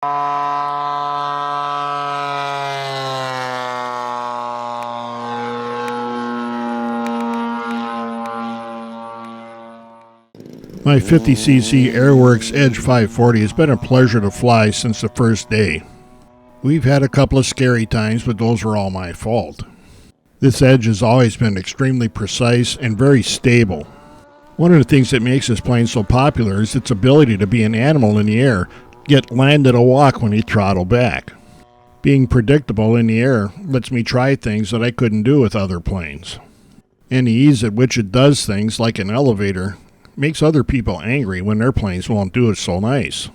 My 50cc Aeroworks Edge 540 has been a pleasure to fly since the first day. We've had a couple of scary times, but those are all my fault. This Edge has always been extremely precise and very stable. One of the things that makes this plane so popular is its ability to be an animal in the air, yet land at a walk when you throttle back. Being predictable in the air lets me try things that I couldn't do with other planes. And the ease at which it does things, like an elevator, makes other people angry when their planes won't do it so nice.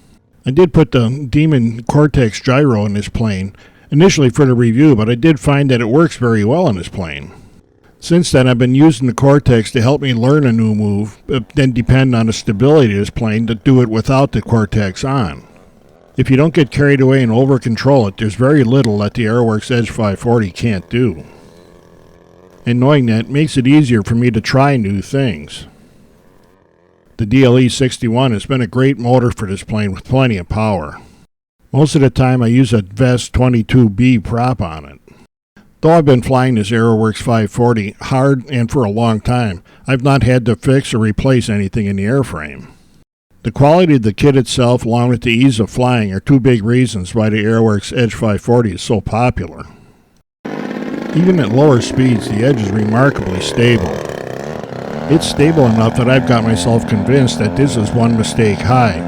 I did put the Demon Cortex gyro in this plane, initially for the review, but I did find that it works very well in this plane. Since then, I've been using the Cortex to help me learn a new move, but then depend on the stability of this plane to do it without the Cortex on. If you don't get carried away and over-control it, there's very little that the Aeroworks Edge 540 can't do. And knowing that makes it easier for me to try new things. The DLE 61 has been a great motor for this plane with plenty of power. Most of the time I use a Vest 22B prop on it. Though I've been flying this Aeroworks 540 hard and for a long time, I've not had to fix or replace anything in the airframe. The quality of the kit itself along with the ease of flying are two big reasons why the Aeroworks Edge 540 is so popular. Even at lower speeds, the Edge is remarkably stable. It's stable enough that I've got myself convinced that this is one mistake high.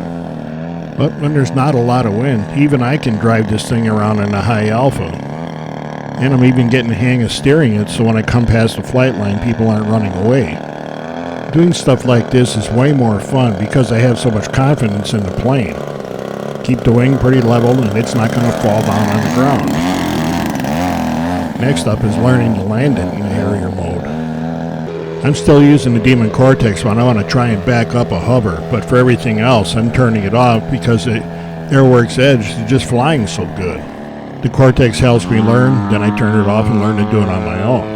But when there's not a lot of wind, even I can drive this thing around in a high alpha. And I'm even getting the hang of steering it so when I come past the flight line, people aren't running away. Doing stuff like this is way more fun because I have so much confidence in the plane. Keep the wing pretty level and it's not going to fall down on the ground. Next up is learning to land it in the Harrier mode. I'm still using the Demon Cortex when I want to try and back up a hover, but for everything else I'm turning it off because the Aeroworks Edge is just flying so good. The Cortex helps me learn, then I turn it off and learn to do it on my own.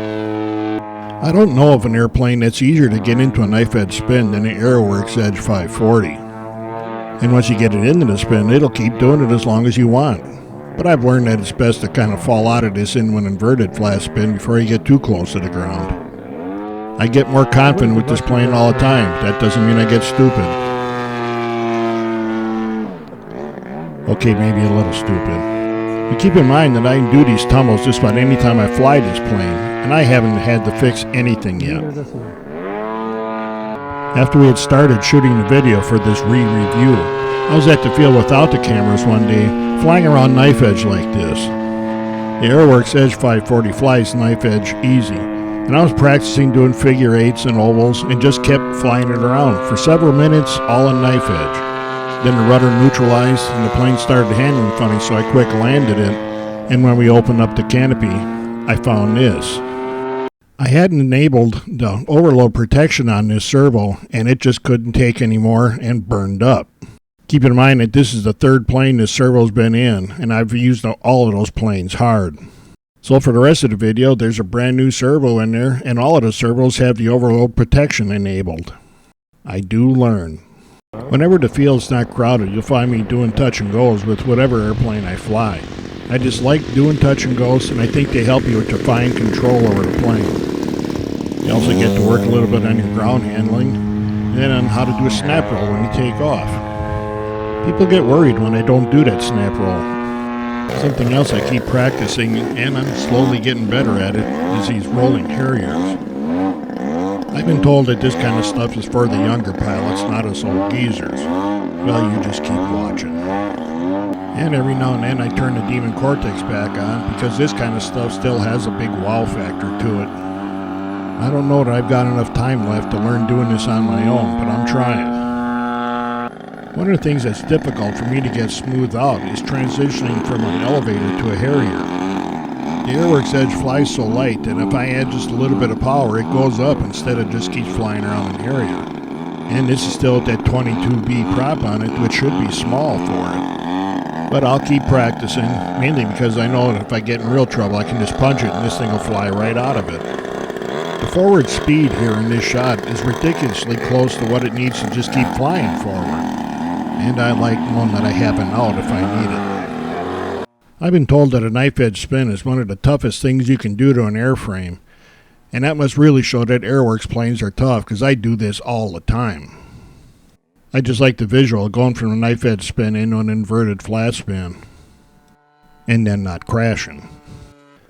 I don't know of an airplane that's easier to get into a knife edge spin than the Aeroworks Edge 540. And once you get it into the spin, it'll keep doing it as long as you want. But I've learned that it's best to kind of fall out of this in an inverted flat spin before you get too close to the ground. I get more confident with this plane all the time. That doesn't mean I get stupid. Okay, maybe a little stupid. But keep in mind that I can do these tumbles just about any time I fly this plane, and I haven't had to fix anything yet. After we had started shooting the video for this re-review, I was at the field without the cameras one day, flying around knife edge like this. The Aeroworks Edge 540 flies knife edge easy, and I was practicing doing figure eights and ovals and just kept flying it around for several minutes, all in knife edge. Then the rudder neutralized and the plane started handling funny, so I quick landed it, and when we opened up the canopy, I found this. I hadn't enabled the overload protection on this servo, and it just couldn't take anymore and burned up. Keep in mind that this is the third plane this servo's been in, and I've used all of those planes hard. So for the rest of the video, there's a brand new servo in there, and all of the servos have the overload protection enabled. I do learn. Whenever the field's not crowded, you'll find me doing touch and goes with whatever airplane I fly. I just like doing touch and goes, and I think they help you to find control over the plane. You also get to work a little bit on your ground handling, and then on how to do a snap roll when you take off. People get worried when I don't do that snap roll. Something else I keep practicing, and I'm slowly getting better at it, is these rolling harriers. I've been told that this kind of stuff is for the younger pilots, not us old geezers. Well, you just keep watching. And every now and then I turn the Demon Cortex back on because this kind of stuff still has a big wow factor to it. I don't know that I've got enough time left to learn doing this on my own, but I'm trying. One of the things that's difficult for me to get smooth out is transitioning from an elevator to a Harrier. The Aeroworks Edge flies so light that if I add just a little bit of power, it goes up instead of just keeps flying around in Harrier. And this is still at that 22B prop on it, which should be small for it. But I'll keep practicing, mainly because I know that if I get in real trouble, I can just punch it and this thing will fly right out of it. The forward speed here in this shot is ridiculously close to what it needs to just keep flying forward. and I like one that I have an out if I need it. I've been told that a knife edge spin is one of the toughest things you can do to an airframe, and that must really show that Aeroworks planes are tough, because I do this all the time. I just like the visual of going from a knife edge spin into an inverted flat spin, and then not crashing.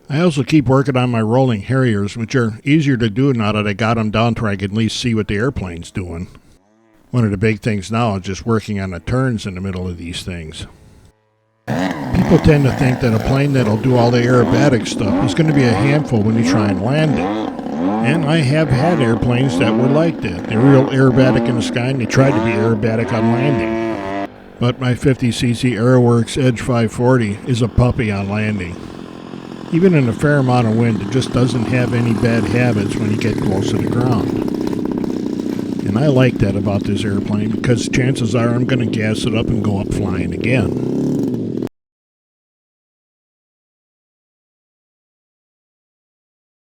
I also keep working on my rolling harriers, which are easier to do now that I got them down to where I can at least see what the airplane's doing. One of the big things now is just working on the turns in the middle of these things. People tend to think that a plane that'll do all the aerobatic stuff is going to be a handful when you try and land it. And I have had airplanes that were like that. They were real aerobatic in the sky and they tried to be aerobatic on landing. But my 50cc Aeroworks Edge 540 is a puppy on landing. Even in a fair amount of wind, it just doesn't have any bad habits when you get close to the ground. And I like that about this airplane, because chances are I'm going to gas it up and go up flying again.